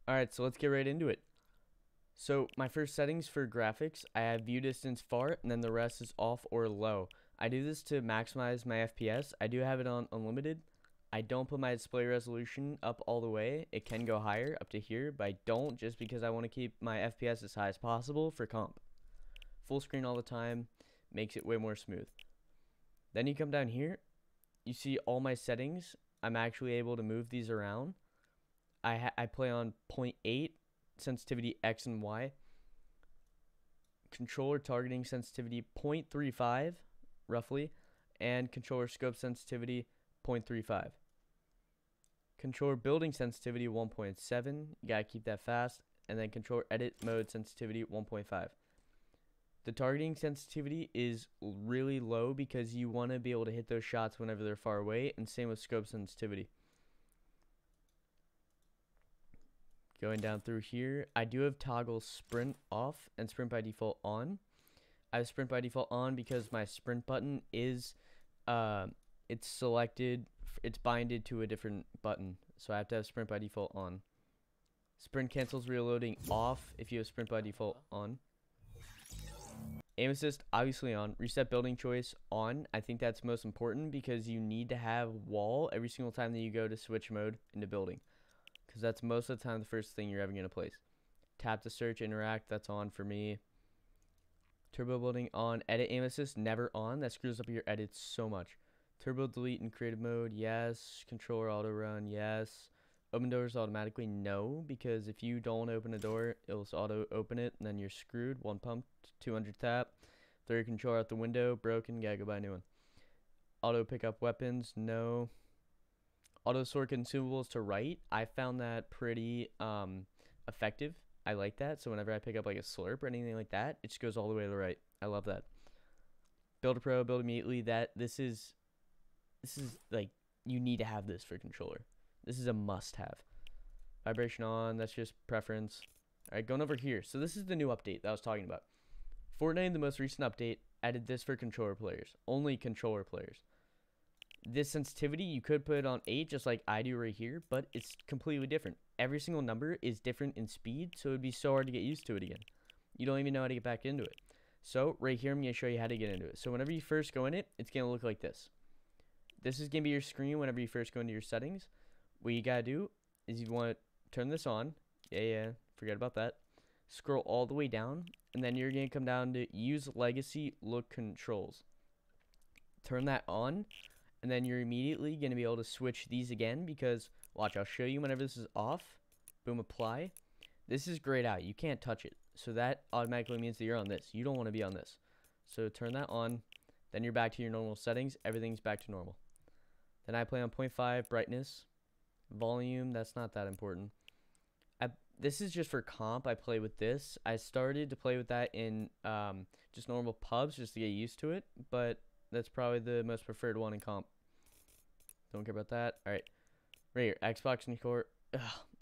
Alright, so let's get right into it. So my first settings for graphics, I have view distance far, and then the rest is off or low. I do this to maximize my FPS. I do have it on unlimited. I don't put my display resolution up all the way. It can go higher, up to here, but I don't just because I want to keep my FPS as high as possible for comp. Full screen all the time makes it way more smooth. Then you come down here, you see all my settings. I'm actually able to move these around. I play on 0.8 sensitivity X and Y. Controller targeting sensitivity 0.35 roughly, and controller scope sensitivity 0.35. Controller building sensitivity 1.7. You gotta keep that fast. And then controller edit mode sensitivity 1.5. The targeting sensitivity is really low because you want to be able to hit those shots whenever they're far away, and same with scope sensitivity. Going down through here, I do have toggle sprint off and sprint by default on. I have sprint by default on because my sprint button is it's selected, it's binded to a different button, so I have to have sprint by default on. Sprint cancels reloading off if you have sprint by default on. Aim assist obviously on. Reset building choice on. I think that's most important because you need to have wall every single time that you go to switch mode into building, because that's most of the time the first thing you're ever going to place. Tap to search, interact, that's on for me. Turbo building on. Edit aim assist never on. That screws up your edits so much. Turbo delete in creative mode, yes. Controller auto run, yes. Open doors automatically, no, because if you don't open a door, it'll auto open it, and then you're screwed. 1 pump, 200 tap. Throw your controller out the window, broken, gotta go buy a new one. Auto pick up weapons, no. Auto sort consumables to right. I found that pretty effective. I like that. So whenever I pick up like a slurp or anything like that, it just goes all the way to the right. I love that. Build a pro, build immediately. This is like, you need to have this for controller. This is a must-have. Vibration on. That's just preference. All right, going over here. So this is the new update that I was talking about. Fortnite, the most recent update, added this for controller players. Only controller players. This sensitivity, you could put it on 8 just like I do right here, but it's completely different. Every single number is different in speed, so it would be so hard to get used to it again. You don't even know how to get back into it. So right here, I'm going to show you how to get into it. So whenever you first go in it, it's going to look like this. This is going to be your screen whenever you first go into your settings. What you got to do is you want to turn this on. Yeah, forget about that. Scroll all the way down, and then you're going to come down to use legacy look controls. Turn that on. And then you're immediately going to be able to switch these again because, watch, I'll show you whenever this is off. Boom, apply. This is grayed out. You can't touch it. So that automatically means that you're on this. You don't want to be on this. So turn that on. Then you're back to your normal settings. Everything's back to normal. Then I play on 0.5 brightness. Volume, that's not that important. This is just for comp. I play with this. I started to play with that in just normal pubs just to get used to it. But that's probably the most preferred one in comp. Don't care about that. All right, right here, Xbox controller.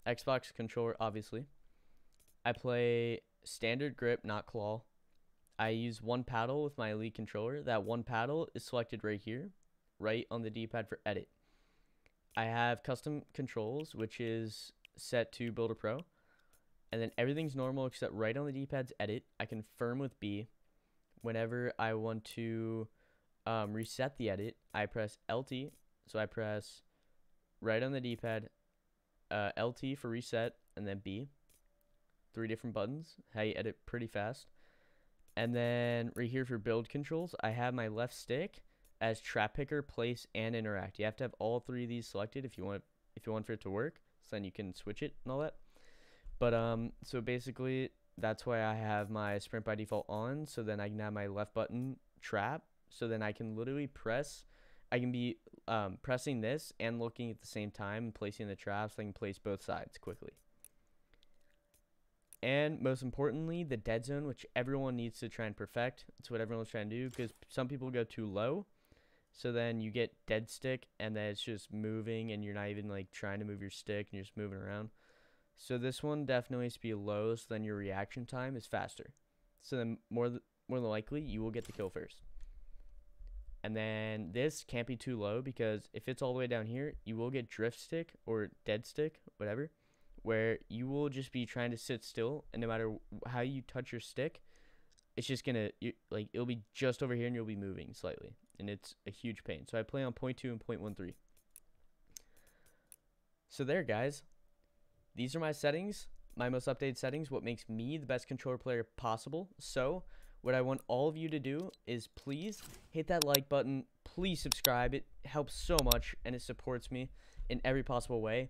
Xbox controller, obviously. I play standard grip, not claw. I use one paddle with my Elite controller. That one paddle is selected right here, right on the D-pad for edit. I have custom controls, which is set to Builder Pro. And then everything's normal except right on the D-pad's edit. I confirm with B. Whenever I want to reset the edit, I press LT. So I press right on the D-pad, LT for reset, and then B. 3 different buttons. How you edit pretty fast. And then right here for build controls, I have my left stick as trap picker, place, and interact. You have to have all 3 of these selected if you want for it to work. So then you can switch it and all that. But so basically that's why I have my sprint by default on. So then I can have my left button trap. So then I can literally press. I can be pressing this and looking at the same time and placing the traps. So I can place both sides quickly. And most importantly, the dead zone, which everyone needs to try and perfect. It's what everyone's trying to do because some people go too low. So then you get dead stick and then it's just moving and you're not even like trying to move your stick and you're just moving around. So this one definitely needs to be low so then your reaction time is faster. So then more than likely you will get the kill first. And then this can't be too low because if it's all the way down here, you will get drift stick or dead stick, whatever, where you will just be trying to sit still, and no matter how you touch your stick, it's just gonna like it'll be just over here and you'll be moving slightly, and it's a huge pain. So I play on 0.2 and 0.13. So there, guys, these are my settings, my most updated settings, what makes me the best controller player possible. So what I want all of you to do is please hit that like button, please subscribe. It helps so much and it supports me in every possible way.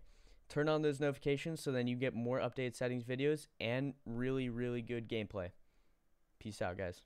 Turn on those notifications so then you get more updated settings videos and really, really good gameplay. Peace out, guys.